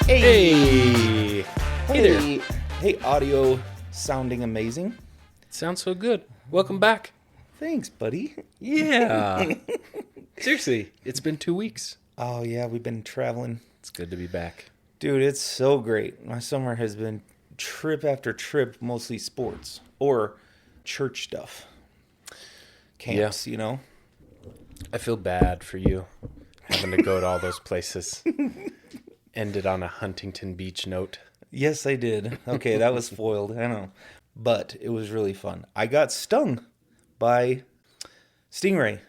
Hey! Hey there. Hey, audio sounding amazing. Sounds so good. Welcome back. Thanks, buddy. Yeah. Seriously, it's been 2 weeks. Oh, yeah, we've been traveling. It's good to be back. Dude, it's so great. My summer has been trip after trip, mostly sports or church stuff. Camps, you know? I feel bad for you having to go to all those places. Ended on a Huntington Beach note. Yes, I did. Okay, that was spoiled. I know. But it was really fun. I got stung by stingray.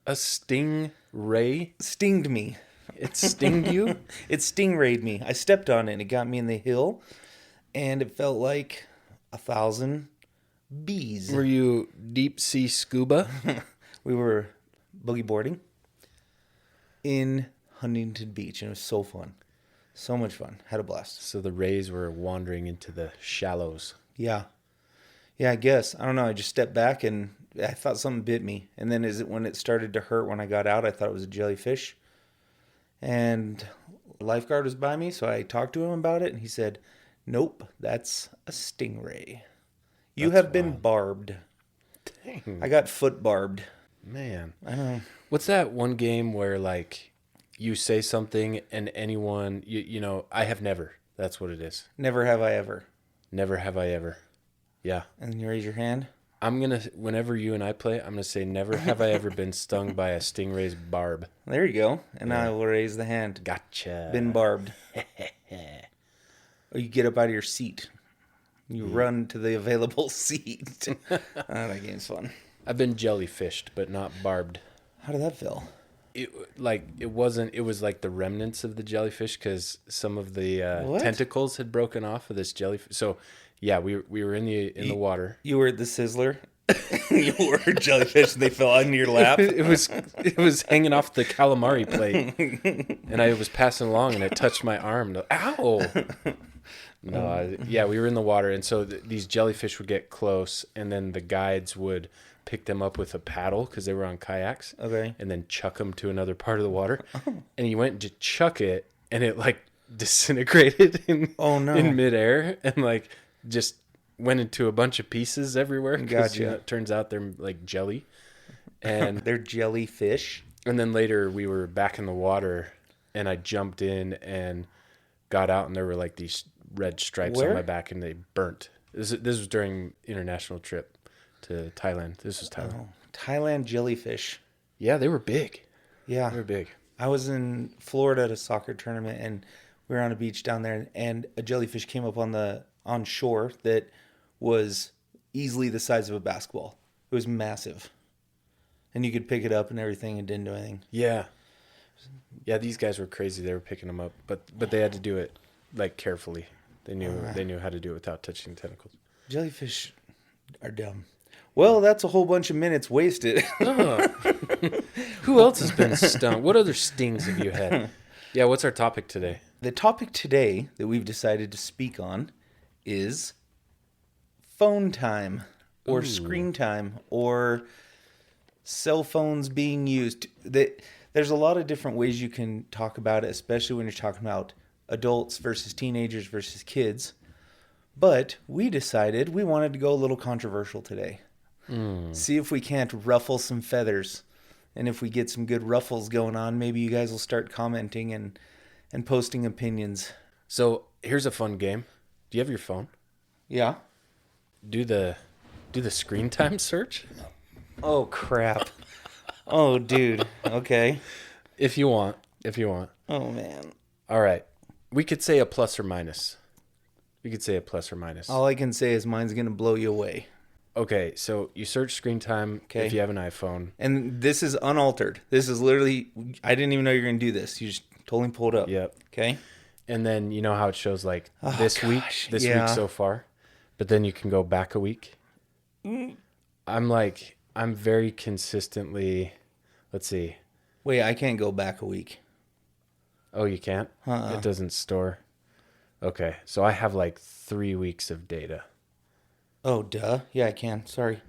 A stingray? Stinged me. It stinged you? It stingrayed me. I stepped on it and it got me in the hill. And it felt like 1,000 bees. Were you deep sea scuba? We were boogie boarding in Huntington Beach. And it was so fun. So much fun. Had a blast. So the rays were wandering into the shallows. Yeah. Yeah, I guess. I don't know. I just stepped back and I thought something bit me. And then when it started to hurt when I got out, I thought it was a jellyfish. And the lifeguard was by me, so I talked to him about it. And he said, nope, that's a stingray. You have been barbed. Dang. I got foot barbed. Man. I know. What's that one game where, like, you say something and anyone, you know, I have never. That's what it is. Never have I ever. Never have I ever. Yeah. And then you raise your hand. I'm going to, whenever you and I play, I'm going to say, never have I ever been stung by a stingray's barb. There you go. And I will raise the hand. Gotcha. Been barbed. Or you get up out of your seat. You run to the available seat. That game's fun. I've been jellyfished, but not barbed. How did that feel? It was like the remnants of the jellyfish because some of the tentacles had broken off of this jellyfish. So yeah, we were in the water. You were at the Sizzler. You were a jellyfish and they fell on your lap. It was hanging off the calamari plate, and I was passing along and it touched my arm. Ow! No, we were in the water, and so these jellyfish would get close, and then the guides would pick them up with a paddle because they were on kayaks. Okay. And then chuck them to another part of the water. And you went to chuck it, and it like disintegrated in midair, and like just went into a bunch of pieces everywhere. Gotcha. You know, it turns out they're like jelly, and they're jellyfish. And then later we were back in the water, and I jumped in and got out, and there were like these red stripes on my back, and they burnt. This was during international trip to Thailand. This was Thailand. Oh, Thailand jellyfish. Yeah, they were big. Yeah. They were big. I was in Florida at a soccer tournament, and we were on a beach down there, and a jellyfish came up on shore that was easily the size of a basketball. It was massive. And you could pick it up and everything and didn't do anything. Yeah. Yeah, these guys were crazy. They were picking them up, but they had to do it like carefully. They knew how to do it without touching the tentacles. Jellyfish are dumb. Well, that's a whole bunch of minutes wasted. Oh. Who else has been stung? What other stings have you had? Yeah, what's our topic today? The topic today that we've decided to speak on is phone time or screen time or cell phones being used. There's a lot of different ways you can talk about it, especially when you're talking about adults versus teenagers versus kids. But we decided we wanted to go a little controversial today. See if we can't ruffle some feathers. And if we get some good ruffles going on, maybe you guys will start commenting and posting opinions. So here's a fun game. Do you have your phone? Yeah. Do the screen time search? Oh, crap. Oh, dude. Okay. If you want. Oh, man. All right. We could say a plus or minus. All I can say is mine's going to blow you away. Okay, so you search screen time if you have an iPhone. And this is unaltered. This is literally, I didn't even know you were going to do this. You just totally pulled it up. Yep. Okay. And then you know how it shows like this week so far, but then you can go back a week. I'm very consistently, let's see. Wait, I can't go back a week. Oh, you can't? It doesn't store. Okay, so I have like 3 weeks of data. Oh, duh. Yeah, I can. Sorry.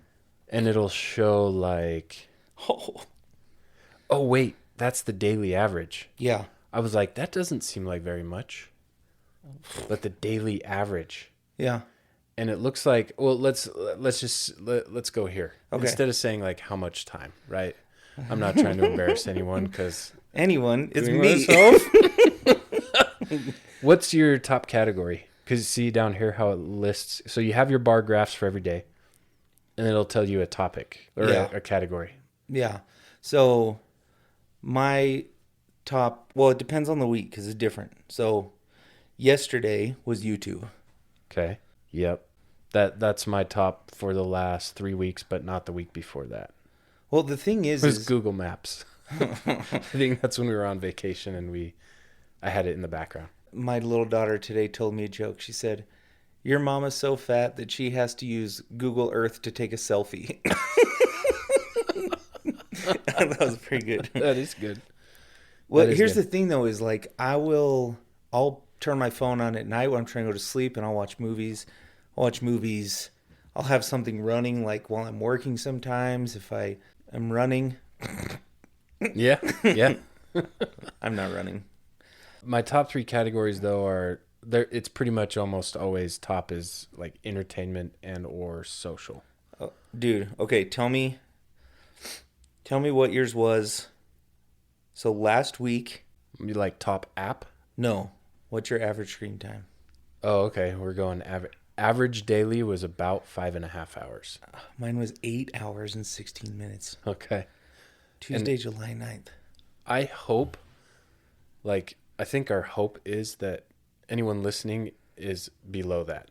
And it'll show like... Oh, wait. That's the daily average. Yeah. I was like, that doesn't seem like very much. but the daily average. Yeah. And it looks like, well, let's go here. Okay. Instead of saying like how much time, right? I'm not trying to embarrass anyone because Anyone, it's me. What's your top category? Because see down here how it lists. So you have your bar graphs for every day, and it'll tell you a topic or a category. Yeah. So my top, well, it depends on the week because it's different. So yesterday was YouTube. Okay. Yep. That's my top for the last 3 weeks, but not the week before that. Well, the thing It was is Google Maps. I think that's when we were on vacation and I had it in the background. my little daughter today told me a joke. She said, "Your mama's so fat that she has to use Google Earth to take a selfie." That was pretty good. That is good. Well, That is here's good. the thing though, is like I'll turn my phone on at night when I'm trying to go to sleep and I'll watch movies. I'll have something running like while I'm working sometimes if I am running. Yeah. Yeah. I'm not running. My top 3 categories though are there. It's pretty much almost always top is like entertainment and or social. Oh, dude, okay, tell me what yours was. So last week, You like top app? no. What's your average screen time? Oh, okay. We're going average daily was about 5.5 hours. Mine was 8 hours and 16 minutes. Okay. Tuesday, July 9th. I hope, I think our hope is that anyone listening is below that.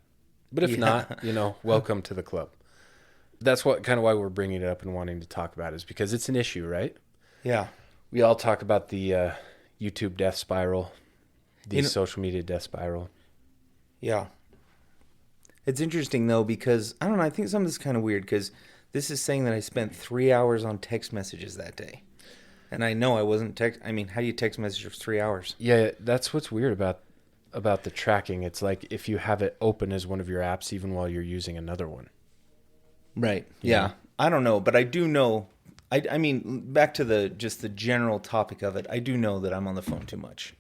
But if not, welcome to the club. That's kind of why we're bringing it up and wanting to talk about it, is because it's an issue, right? Yeah. We all talk about the YouTube death spiral, the social media death spiral. Yeah. It's interesting, though, because, I don't know, I think something's kind of weird, because this is saying that I spent 3 hours on text messages that day. And I know I wasn't how do you text message for 3 hours? Yeah, that's what's weird about the tracking. It's like if you have it open as one of your apps, even while you're using another one. Right. Yeah. I don't know, but I do know, I mean, back to the general topic of it, I do know that I'm on the phone too much.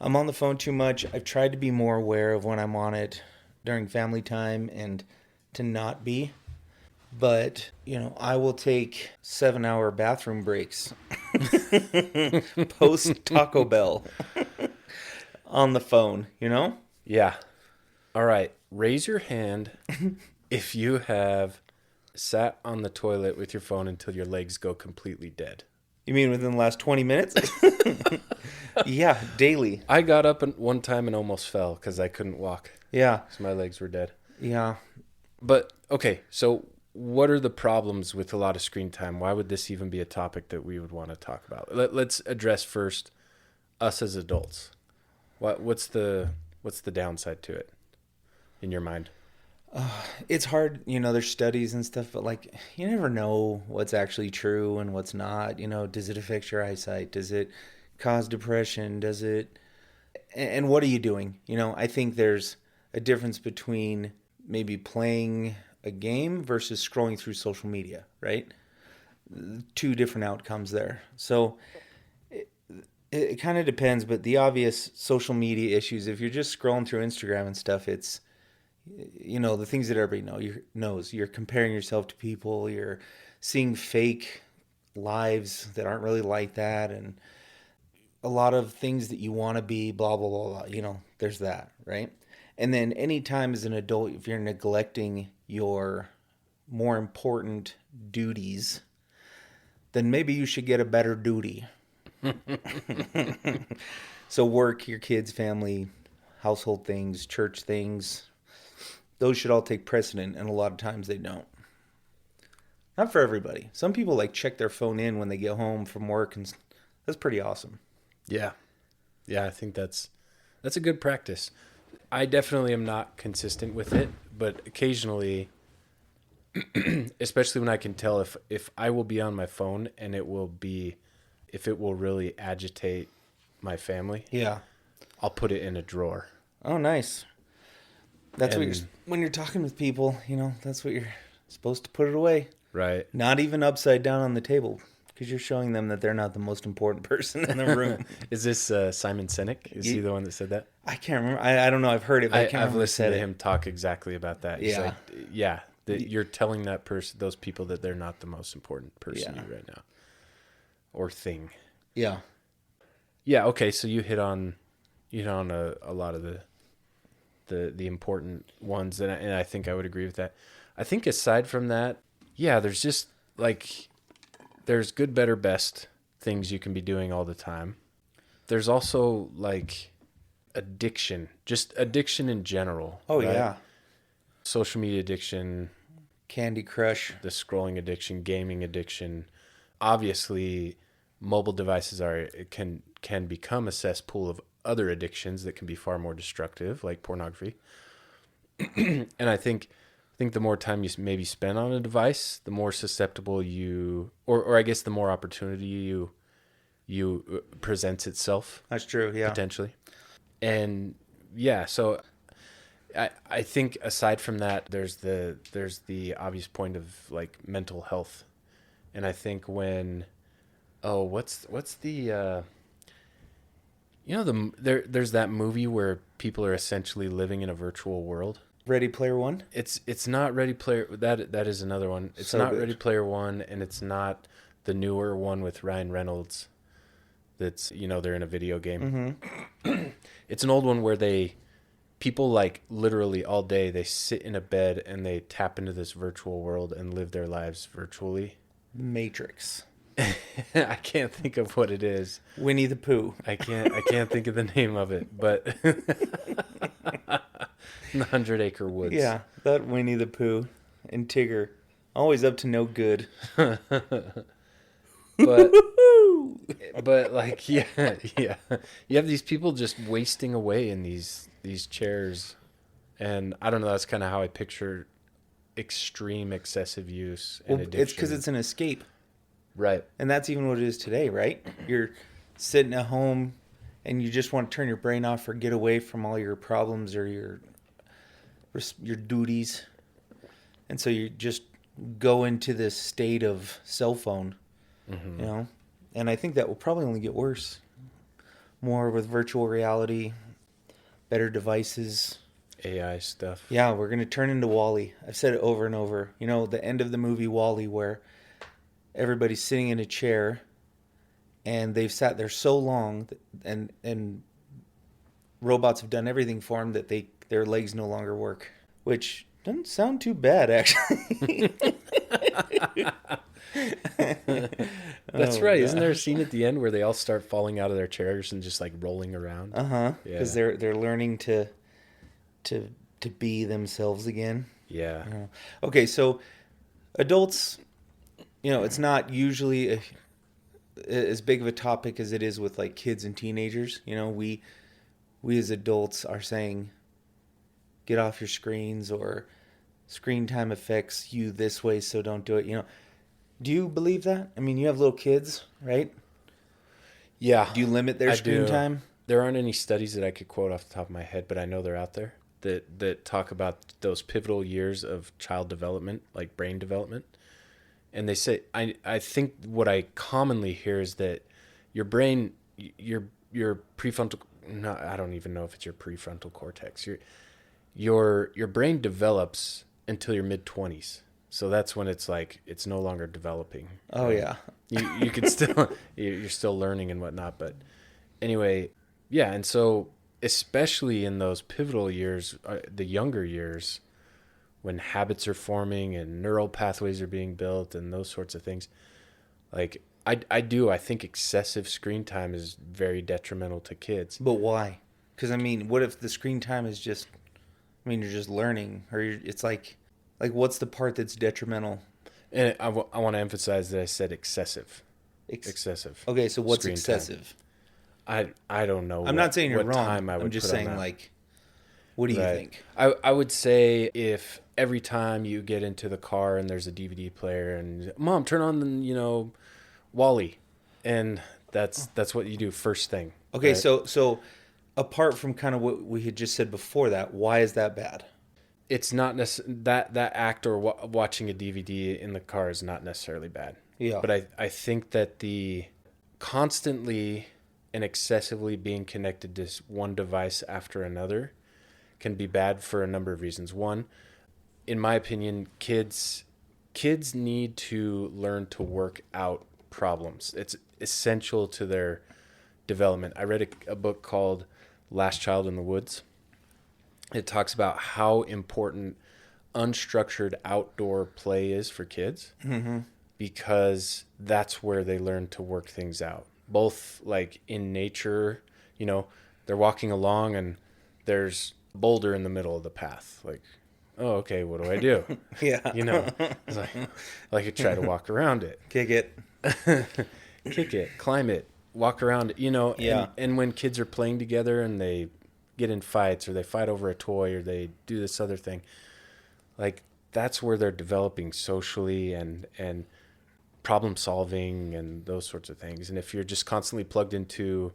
I'm on the phone too much. I've tried to be more aware of when I'm on it during family time and to not be. But, I will take 7-hour bathroom breaks post Taco Bell on the phone, Yeah. All right. Raise your hand if you have sat on the toilet with your phone until your legs go completely dead. You mean within the last 20 minutes? Yeah, daily. I got up one time and almost fell because I couldn't walk. Yeah. So my legs were dead. Yeah. But, okay, so what are the problems with a lot of screen time? Why would this even be a topic that we would want to talk about? Let's address first us as adults. What's the downside to it in your mind? It's hard, there's studies and stuff, but you never know what's actually true and what's not. Does it affect your eyesight? Does it cause depression? And what are you doing? I think there's a difference between maybe playing a game versus scrolling through social media, right? 2 different outcomes there. So it kind of depends, but the obvious social media issues, if you're just scrolling through Instagram and stuff, it's, the things that everybody knows. You're comparing yourself to people. You're seeing fake lives that aren't really like that. And a lot of things that you want to be, blah, blah, blah, blah. There's that, right? And then anytime as an adult, if you're neglecting your more important duties, then maybe you should get a better duty. So work, your kids, family, household things, church things, those should all take precedent, and a lot of times they don't. Not for everybody. Some people check their phone in when they get home from work, and that's pretty awesome. Yeah. Yeah, I think that's a good practice. I definitely am not consistent with it, but occasionally, especially when I can tell if I will be on my phone and if it will really agitate my family. Yeah. I'll put it in a drawer. Oh, nice. That's when you're talking with people, that's what you're supposed to put it away. Right. Not even upside down on the table, Because you're showing them that they're not the most important person in the room. Is this Simon Sinek? Is he the one that said that? I can't remember. I don't know. I've heard it, but I can't I've remember listened who to said him talk exactly about that. He's Yeah. like, yeah, that you're telling that person, those people, that they're not the most important person Yeah. right now, or thing. Yeah. Yeah. Okay. So you hit on a lot of the important ones, and I think I would agree with that. I think aside from that, yeah, there's just like there's good, better, best things you can be doing all the time. There's also like addiction, just addiction in general. Oh, right? yeah. Social media addiction, Candy Crush. the scrolling addiction, gaming addiction. Obviously, mobile devices can become a cesspool of other addictions that can be far more destructive, like pornography. And I think the more time you maybe spend on a device, the more susceptible you, or I guess the more opportunity you presents itself. That's true. Yeah. Potentially. And yeah, so I think aside from that, there's the obvious point of like mental health. And I think when what's the there's that movie where people are essentially living in a virtual world. Ready Player One? It's not Ready Player, that is another one. It's So not good. Ready Player One, and it's not the newer one with Ryan Reynolds. That's they're in a video game. Mm-hmm. It's an old one where people like literally all day they sit in a bed and they tap into this virtual world and live their lives virtually. Matrix. I can't think of what it is. Winnie the Pooh. I can't think of the name of it, but the 100 Acre Woods. Yeah, that Winnie the Pooh and Tigger. Always up to no good. But like yeah. You have these people just wasting away in these chairs, and I don't know, that's kind of how I picture extreme excessive use and addiction. It's because it's an escape. Right. And that's even what it is today, right? You're sitting at home and you just want to turn your brain off or get away from all your problems or your duties. And so you just go into this state of cell phone, And I think that will probably only get worse. More with virtual reality, better devices. AI stuff. Yeah, we're going to turn into WALL-E. I've said it over and over. The end of the movie WALL-E where everybody's sitting in a chair and they've sat there so long and robots have done everything for them that their legs no longer work, which doesn't sound too bad, actually. That's right. Isn't there a scene at the end where they all start falling out of their chairs and just like rolling around? Uh-huh. Yeah. Because they're learning to be themselves again. Yeah. Okay, so adults, it's not usually as big of a topic as it is with like kids and teenagers. We as adults are saying, get off your screens, or screen time affects you this way, so don't do it. Do you believe that? I mean, you have little kids, right? Yeah. Do you limit their screen time? There aren't any studies that I could quote off the top of my head, but I know they're out there that talk about those pivotal years of child development, like brain development. And they say, I think what I commonly hear is that your brain, your prefrontal, no, I don't even know if it's your prefrontal cortex. Your brain develops until your mid-20s. So that's when it's like it's no longer developing. Oh, yeah. You could still you're still learning and whatnot, but anyway, yeah. And so especially in those pivotal years, the younger years, when habits are forming and neural pathways are being built and those sorts of things, like I think excessive screen time is very detrimental to kids. But why? Because, I mean, what if the screen time is just, you're just learning, or it's like what's the part that's detrimental? And I want to emphasize that I said excessive. Excessive. Okay, so what's screen excessive? Time. I don't know. I'm not saying you're wrong. Time I'm just saying, what do you think? I would say if every time you get into the car and there's a DVD player and Mom, turn on WALL-E, and that's what you do first thing. Okay, right? so apart from kind of what we had just said before that, why is that bad? It's not that act or watching a DVD in the car is not necessarily bad. Yeah. But I think that the constantly and excessively being connected to one device after another can be bad for a number of reasons. One, in my opinion, kids need to learn to work out problems. It's essential to their development. I read a book called Last Child in the Woods. It talks about how important unstructured outdoor play is for kids, because that's where they learn to work things out. Both like in nature, they're walking along and there's a boulder in the middle of the path. Like, oh, okay, what do I do? Yeah. It's like I try to walk around it. Kick it. Kick it, climb it, walk around it, Yeah. and when kids are playing together and they get in fights or they fight over a toy or they do this other thing, like that's where they're developing socially and problem solving and those sorts of things. And if you're just constantly plugged into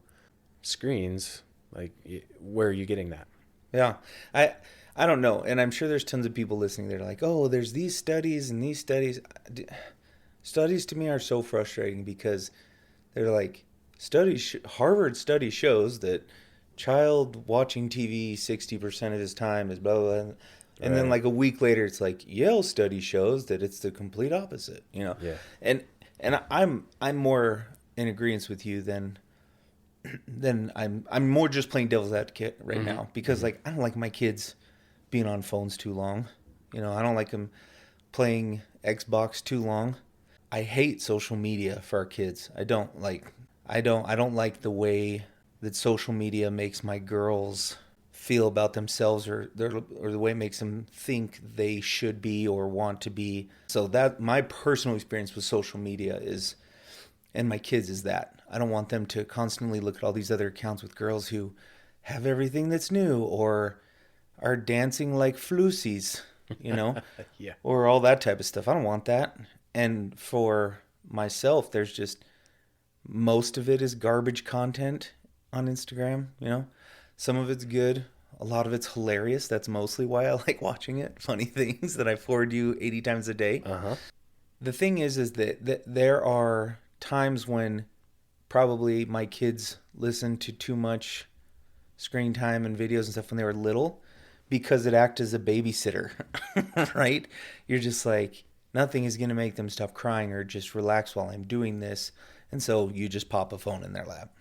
screens, like where are you getting that? Yeah. I don't know. And I'm sure there's tons of people listening. They're like, oh, there's these studies and these studies. Studies to me are so frustrating because they're like, Harvard study shows that child watching TV 60% of his time is blah, blah, blah. And then like a week later, it's like Yale study shows that it's the complete opposite, Yeah. And I'm more in agreement with you than I'm more just playing devil's advocate right now because like I don't like my kids being on phones too long. I don't like them playing Xbox too long. I hate social media for our kids. I don't like the way that social media makes my girls feel about themselves or the way it makes them think they should be or want to be. So that my personal experience with social media is, and my kids, is that I don't want them to constantly look at all these other accounts with girls who have everything that's new or are dancing like floozies, Yeah. or all that type of stuff. I don't want that. And for myself, there's just most of it is garbage content on Instagram, Some of it's good. A lot of it's hilarious. That's mostly why I like watching it. Funny things that I forward you 80 times a day. Uh-huh. The thing is that there are times when probably my kids listened to too much screen time and videos and stuff when they were little because it acts as a babysitter, right? You're just like, nothing is going to make them stop crying or just relax while I'm doing this. And so you just pop a phone in their lap.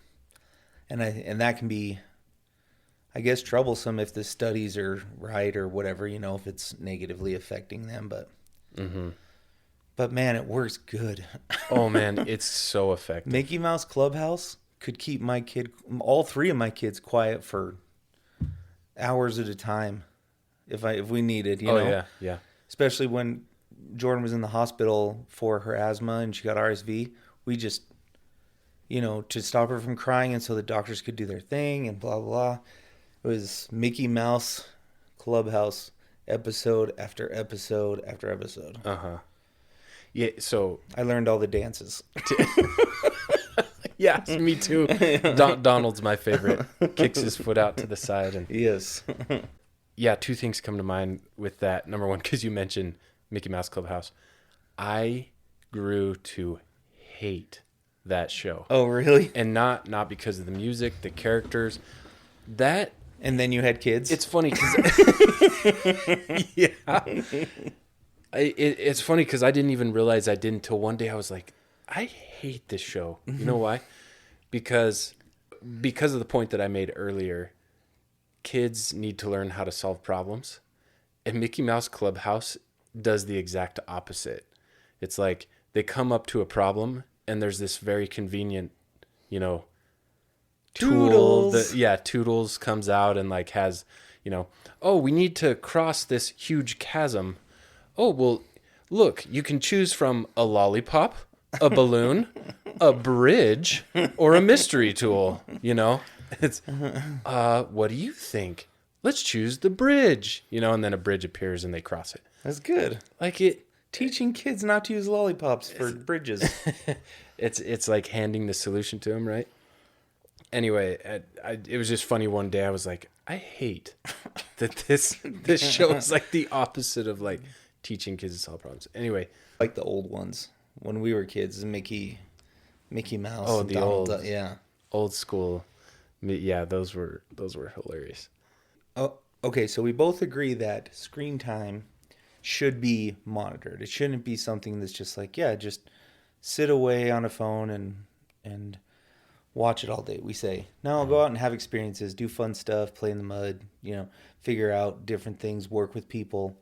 And that can be, I guess, troublesome if the studies are right or whatever, if it's negatively affecting them. But man, it works good. Oh man, it's so effective. Mickey Mouse Clubhouse could keep all three of my kids quiet for hours at a time if we needed, Yeah. Especially when Jordan was in the hospital for her asthma and she got RSV. We just, to stop her from crying and so the doctors could do their thing and blah, blah, blah. It was Mickey Mouse Clubhouse episode after episode after episode. Uh-huh. Yeah, so I learned all the dances. yeah, me too. Donald's my favorite. Kicks his foot out to the side. And Yes. yeah, two things come to mind with that. Number one, because you mentioned Mickey Mouse Clubhouse. I grew to hate that show. Oh, really? And not because of the music, the characters. And then you had kids? It's funny because yeah, it's funny because I didn't even realize I did until one day I was like, I hate this show. You know why? Because of the point that I made earlier. Kids need to learn how to solve problems, and Mickey Mouse Clubhouse does the exact opposite. It's like they come up to a problem, and there's this very convenient, tool Toodles comes out and like has, oh, we need to cross this huge chasm. Oh, well, look, you can choose from a lollipop, a balloon, a bridge, or a mystery tool, It's, what do you think? Let's choose the bridge, and then a bridge appears and they cross it. That's good. Like it, Teaching kids not to use lollipops for bridges. it's like handing the solution to them, right? Anyway, it was just funny one day. I was like, I hate that this show is like the opposite of like teaching kids to solve problems. Anyway, Like the old ones when we were kids, Mickey Mouse. Oh, and the Donald old, Duck. Yeah. old school. Yeah, those were hilarious. Oh, okay. So we both agree that screen time should be monitored. It shouldn't be something that's just like, yeah, just sit away on a phone and watch it all day. We say, no, go out and have experiences, do fun stuff, play in the mud, figure out different things, work with people.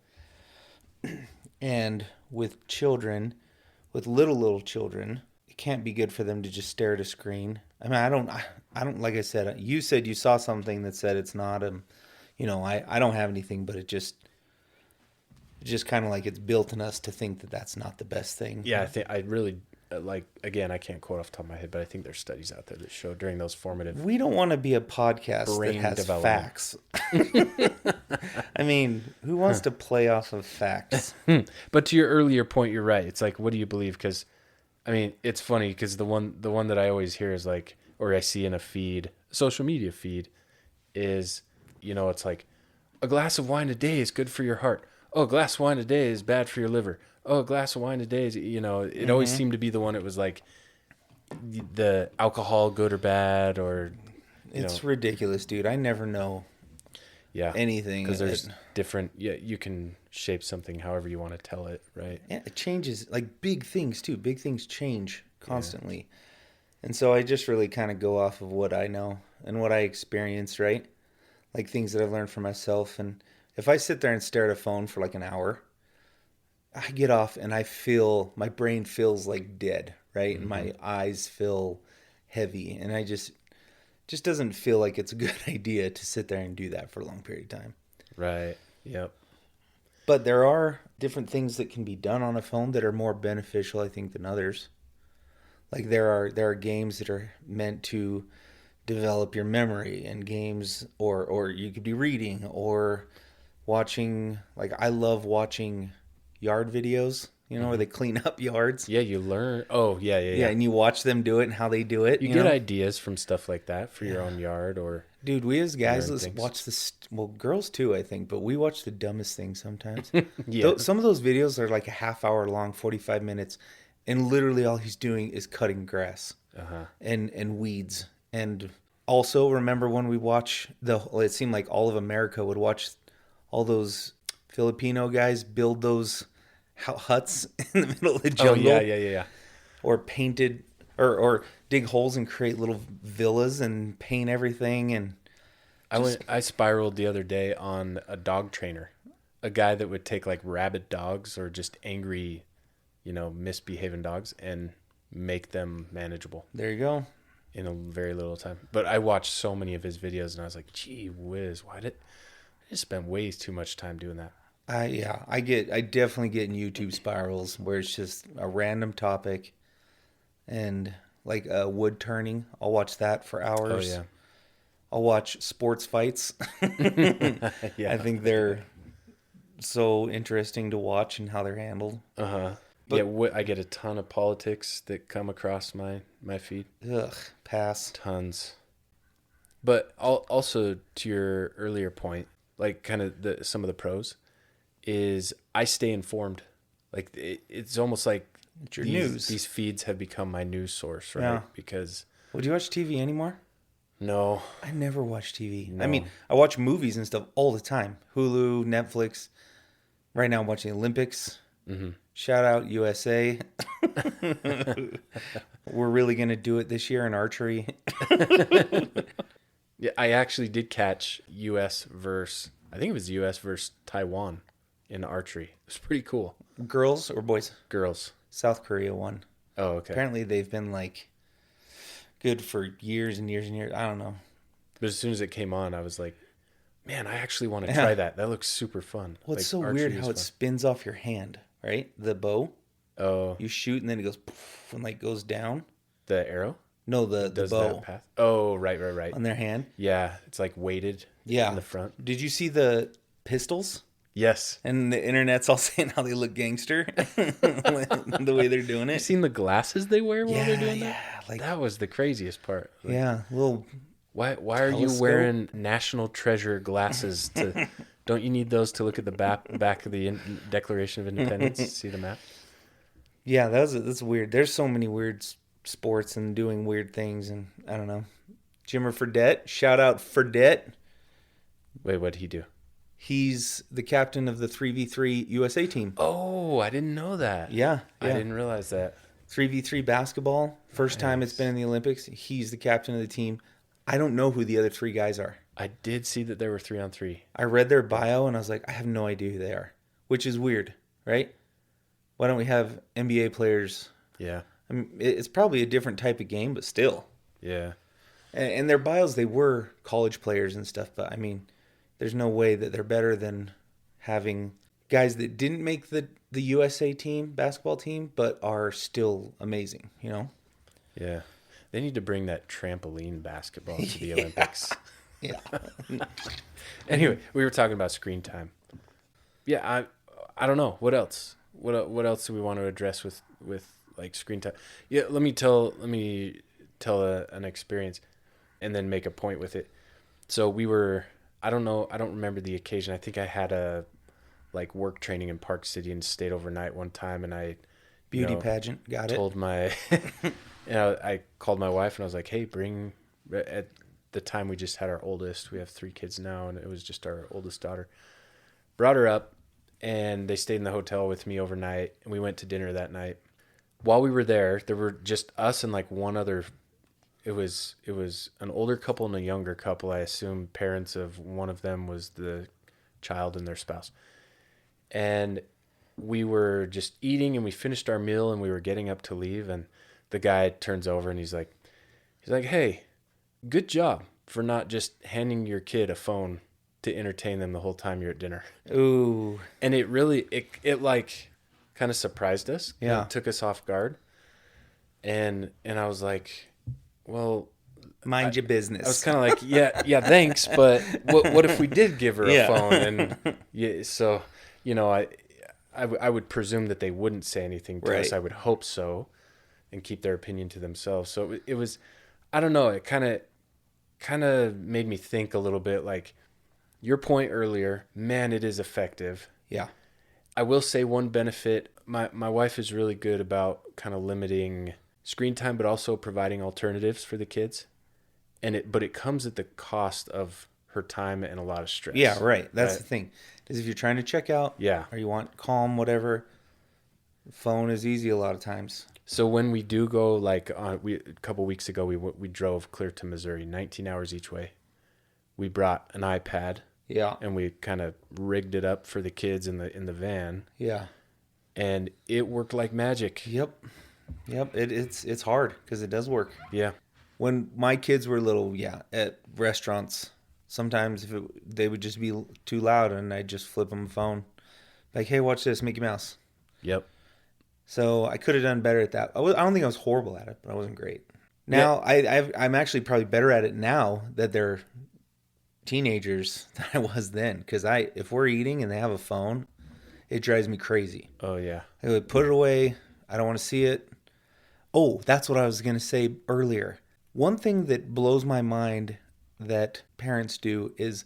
And with children, with little children, it can't be good for them to just stare at a screen. I mean, I don't, like I said, you said you saw something that said it's not, I don't have anything, but it's just kind of like it's built in us to think that that's not the best thing. Yeah, I really again, I can't quote off the top of my head, but I think there's studies out there that show during those formative. We don't want to be a podcast that brain has development. facts. I mean, who wants to play off of facts? But to your earlier point, you're right. It's like, what do you believe? Because, I mean, it's funny because the one that I always hear is like, or I see in a social media feed, is, it's like, a glass of wine a day is good for your heart. Oh, a glass of wine a day is bad for your liver. Oh, a glass of wine a day is, it always seemed to be the one. It was like the alcohol good or bad, or It's ridiculous, dude. I never know anything. Because there's different, you can shape something however you want to tell it, right? Yeah, it changes, like big things too. Big things change constantly. And so I just really kind of go off of what I know and what I experience, right? Like things that I've learned for myself. And if I sit there and stare at a phone for like an hour, I get off and my brain feels like dead, right? And my eyes feel heavy. And I just doesn't feel like it's a good idea to sit there and do that for a long period of time. Right. Yep. But there are different things that can be done on a phone that are more beneficial, I think, than others. Like there are games that are meant to develop your memory, and games, or you could be reading or watching. Like I love watching yard videos, where they clean up yards. Yeah, you learn. Oh, yeah. Yeah, and you watch them do it and how they do it. You get ideas from stuff like that for your own yard, or dude, we as guys, let's things. watch this. Well, girls too, I think, but we watch the dumbest things sometimes. Yeah. Some of those videos are like a half hour long, 45 minutes, and literally all he's doing is cutting grass and weeds. And also, remember when we it seemed like all of America would watch all those Filipino guys build those huts in the middle of the jungle. Oh, yeah. Or painted, or dig holes and create little villas and paint everything. And I spiraled the other day on a dog trainer, a guy that would take like rabid dogs or just angry, misbehaving dogs and make them manageable. There you go. In a very little time. But I watched so many of his videos and I was like, gee whiz, I just spent way too much time doing that. I definitely get in YouTube spirals where it's just a random topic and like wood turning. I'll watch that for hours. Oh, yeah. I'll watch sports fights. Yeah. I think they're so interesting to watch and how they're handled. But I get a ton of politics that come across my feed. Ugh, pass. Tons. But also to your earlier point, like kind of some of the pros is I stay informed. Like it's almost like it's your news. These feeds have become my news source, right? Yeah. Because would you watch TV anymore? No. I never watch TV. No. I mean, I watch movies and stuff all the time. Hulu, Netflix. Right now I'm watching the Olympics. Mm-hmm. Shout out USA. We're really going to do it this year in archery. Yeah, I actually did catch US versus Taiwan in archery. It was pretty cool. Girls or boys? Girls. South Korea won. Oh, okay. Apparently they've been like good for years and years and years. I don't know. But as soon as it came on, I was like, man, I actually want to try that. That looks super fun. Well, it's like, so weird how it spins off your hand, right? The bow. Oh. You shoot and then it goes poof, and like goes down. The arrow? No, the bow. That path? Oh, right. On their hand. Yeah, it's like weighted in the front. Did you see the pistols? Yes. And the internet's all saying how they look gangster. The way they're doing it. You seen the glasses they wear while they're doing that? Yeah. Like, that was the craziest part. Like, little... Why are you wearing National Treasure glasses? Don't you need those to look at the back of the Declaration of Independence, see the map? Yeah, that's weird. There's so many weird sports and doing weird things, and I don't know. Jimmer Fredette, shout out Fredette. Wait, what'd he do? He's the captain of the 3v3 USA team. Oh, I didn't know that. Yeah, I yeah. didn't realize that. 3v3 basketball. First time it's Nice. been in the Olympics. He's the captain of the team. I don't know who the other three guys are. I did see that there were 3-on-3. I read their bio and I was like, I have no idea who they are, which is weird, right? Why don't we have NBA players? Yeah. I mean, it's probably a different type of game, but still. Yeah. And their bios, they were college players and stuff, but I mean, there's no way that they're better than having guys that didn't make the USA team, basketball team, but are still amazing, you know? Yeah. They need to bring that trampoline basketball to the Olympics. Yeah. Anyway, we were talking about screen time. Yeah, I don't know. What else? What else do we want to address with like screen time? Yeah, let me tell an experience and then make a point with it. So we were, I don't remember the occasion. I think I had a like work training in Park City and stayed overnight one time, and I Beauty pageant, got told it. my I called my wife and I was like, hey, bring, at the time we just had our oldest, we have 3 kids now, and it was just our oldest daughter, brought her up, and they stayed in the hotel with me overnight, and we went to dinner that night. While we were there were just us and like one other. It was an older couple and a younger couple. I assume parents of one of them was the child and their spouse. And we were just eating, and we finished our meal, and we were getting up to leave, and the guy turns over and he's like, hey, good job for not just handing your kid a phone to entertain them the whole time you're at dinner. Ooh. And it really, it like kind of surprised us. Yeah. It took us off guard. And I was like, well, Mind your business. I was kind of like, yeah, thanks. But what if we did give her a phone? And yeah, so, I would presume that they wouldn't say anything to us. I would hope so, and keep their opinion to themselves. So it was, I don't know. It kind of made me think a little bit, like your point earlier, man, it is effective. Yeah. I will say one benefit, my wife is really good about kind of limiting screen time, but also providing alternatives for the kids. But it comes at the cost of her time and a lot of stress. Yeah, right. That's the thing. Is if you're trying to check out, or you want calm, whatever, phone is easy a lot of times. So when we do go, like a couple weeks ago, we drove clear to Missouri, 19 hours each way. We brought an iPad. Yeah. And we kind of rigged it up for the kids in the van. Yeah. And it worked like magic. Yep. It's hard because it does work. Yeah. When my kids were little, at restaurants, sometimes they would just be too loud, and I'd just flip them a phone, like, "Hey, watch this, Mickey Mouse." Yep. So I could have done better at that. I don't think I was horrible at it, but I wasn't great. Now I'm actually probably better at it now that they're teenagers than I was then. Because if we're eating and they have a phone, it drives me crazy. Oh yeah. I would put it away. I don't want to see it. Oh, that's what I was gonna say earlier. One thing that blows my mind that parents do is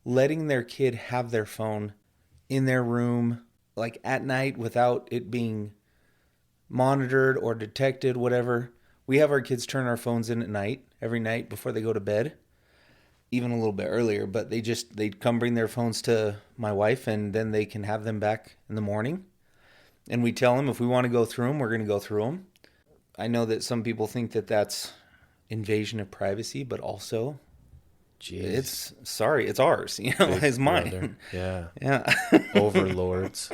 letting their kid have their phone in their room, like at night, without it being monitored or detected, whatever. We have our kids turn our phones in at night, every night before they go to bed, even a little bit earlier, but they come bring their phones to my wife, and then they can have them back in the morning. And we tell them if we want to go through them, we're going to go through them. I know that some people think that that's invasion of privacy, but also it's ours, it's mine. Brother. Yeah. Yeah. Overlords.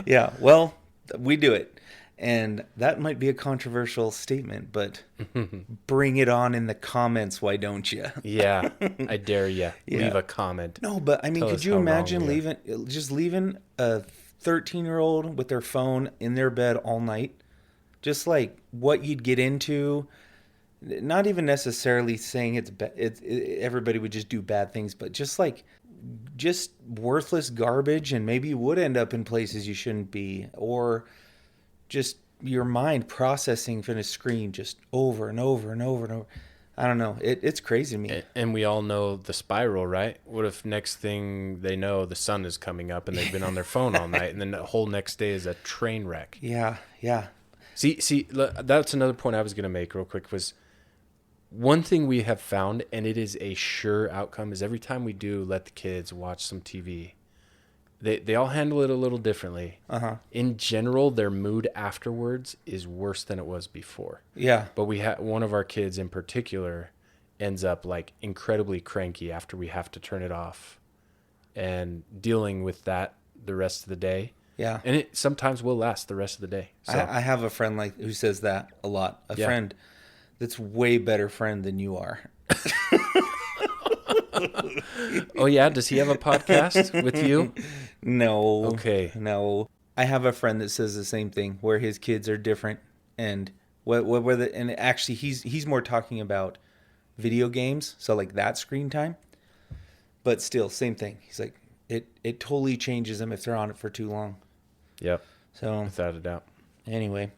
Yeah, well, we do it. And that might be a controversial statement, but bring it on in the comments, why don't you? Yeah, I dare you. Yeah. Leave a comment. No, but I mean, could you imagine leaving a 13-year-old with their phone in their bed all night? Just like what you'd get into. Not even necessarily saying everybody would just do bad things, but just worthless garbage, and maybe you would end up in places you shouldn't be, or just your mind processing from a screen just over and over and over and over. I don't know. It's crazy to me. And we all know the spiral, right? What if next thing they know, the sun is coming up and they've been on their phone all night, and then the whole next day is a train wreck? Yeah, yeah. See, that's another point I was going to make real quick was one thing we have found, and it is a sure outcome, is every time we do let the kids watch some TV, they all handle it a little differently. Uh-huh. In general, their mood afterwards is worse than it was before. Yeah. But we had one of our kids in particular ends up like incredibly cranky after we have to turn it off, and dealing with that the rest of the day. Yeah. And it sometimes will last the rest of the day. So I have a friend who says that a lot. A friend that's way better friend than you are. oh yeah, does he have a podcast with you? No. Okay. No. I have a friend that says the same thing, where his kids are different, and and actually he's more talking about video games, so like that screen time. But still, same thing. He's like, it totally changes them if they're on it for too long. Yep. So Without a doubt. anyway,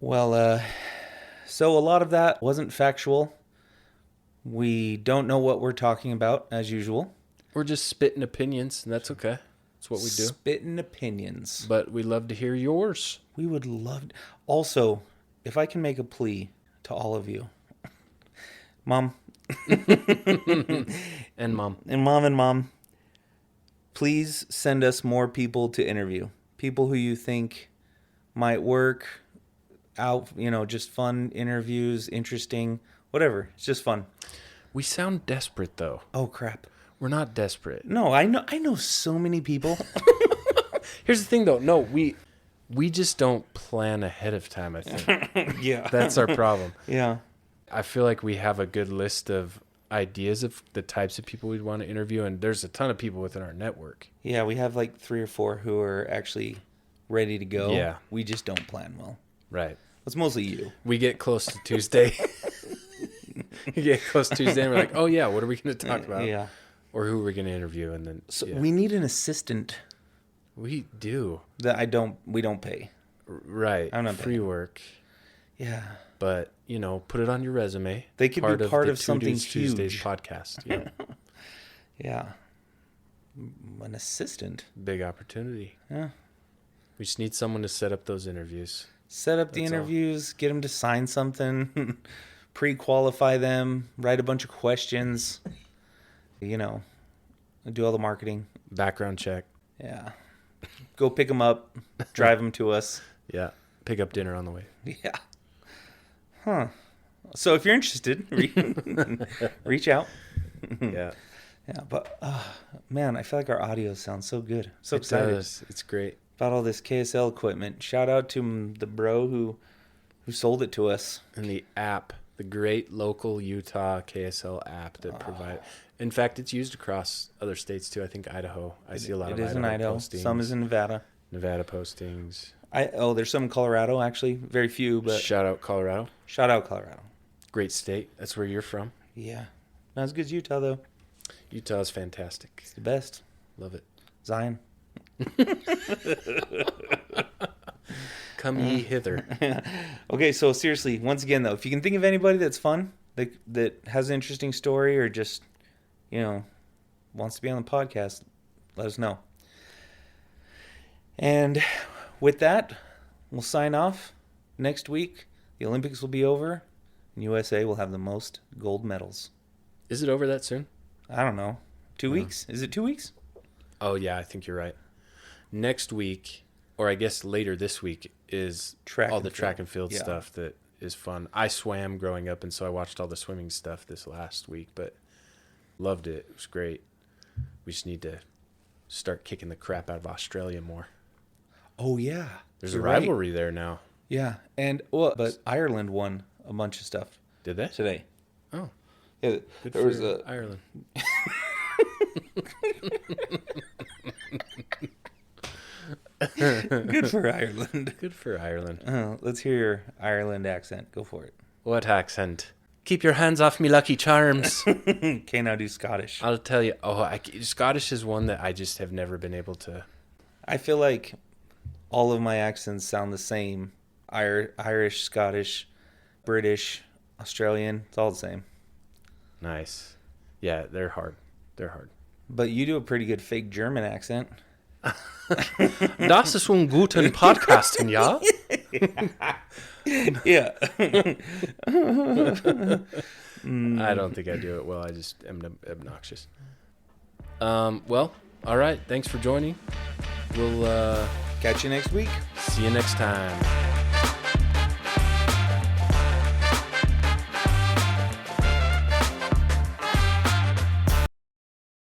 well, so a lot of that wasn't factual. We don't know what we're talking about, as usual. We're just spitting opinions, and that's okay. That's what we do. Spitting opinions. But we love to hear yours. We would love... Also, if I can make a plea to all of you. Mom. And Mom. And Mom. Please send us more people to interview. People who you think might work out, just fun interviews, interesting, whatever. It's just fun. We sound desperate, though. Oh, crap. We're not desperate. No, I know so many people. Here's the thing, though. No, we just don't plan ahead of time, I think. Yeah. That's our problem. Yeah. I feel like we have a good list of ideas of the types of people we'd want to interview, and there's a ton of people within our network. Yeah, we have like 3 or 4 who are actually ready to go. Yeah. We just don't plan well. Right. It's mostly you. We get close to Tuesday. We get close to Tuesday, and we're like, oh, yeah, what are we going to talk about? Yeah. Or who are we going to interview? And then So yeah. we need an assistant We do. that we don't pay. Right. I'm not free paying. work. Yeah. But, put it on your resume. They could be part the of something Two Dudes Tuesdays huge. podcast. Yeah. Yeah. An assistant. Big opportunity. Yeah. We just need someone to set up those interviews. Set up the That's all. interviews, get them to sign something, pre-qualify them, write a bunch of questions, do all the marketing. Background check. Yeah. Go pick them up, drive them to us. Yeah. Pick up dinner on the way. Yeah. Huh. So if you're interested, reach out. Yeah. Yeah, but man, I feel like our audio sounds so good. So It excited does. It's great. about all this KSL equipment. Shout out to the bro who sold it to us. And the app, the great local Utah KSL app that provide. In fact, it's used across other states too. I think Idaho. I see a lot of It is in Idaho. postings. Some is in Nevada. Nevada postings. There's some in Colorado actually. Very few, but Shout out Colorado. shout out Colorado. Great state. That's where you're from. Yeah, not as good as Utah though. Utah's fantastic. It's the best. Love it. Zion. Come ye hither. Okay, so seriously, once again though, if you can think of anybody that's fun, that has an interesting story, or just wants to be on the podcast, let us know. And with that, we'll sign off. Next week, the Olympics will be over, and USA will have the most gold medals. Is it over that soon? I don't know. 2 weeks? Is it 2 weeks? Oh, yeah, I think you're right. Next week, or I guess later this week, is all the track and field stuff that is fun. I swam growing up, and so I watched all the swimming stuff this last week, but loved it. It was great. We just need to start kicking the crap out of Australia more. Oh, yeah. There's You're a rivalry there now. Yeah, but Ireland won a bunch of stuff Did they? today. Oh, Yeah, good there for was a Ireland. good for Ireland. Good for Ireland. Let's hear your Ireland accent. Go for it. What accent? Keep your hands off me lucky charms. Okay, now do Scottish. I'll tell you. Scottish is one that I just have never been able to. I feel like all of my accents sound the same. Irish, Scottish, British. Australian. It's all the same. Nice. Yeah, they're hard. They're hard. But you do a pretty good fake German accent. Das ist ein guten Podcasten, ja? Yeah. I don't think I do it well. I just am obnoxious. Well, all right. Thanks for joining. We'll Catch you next week. see you next time.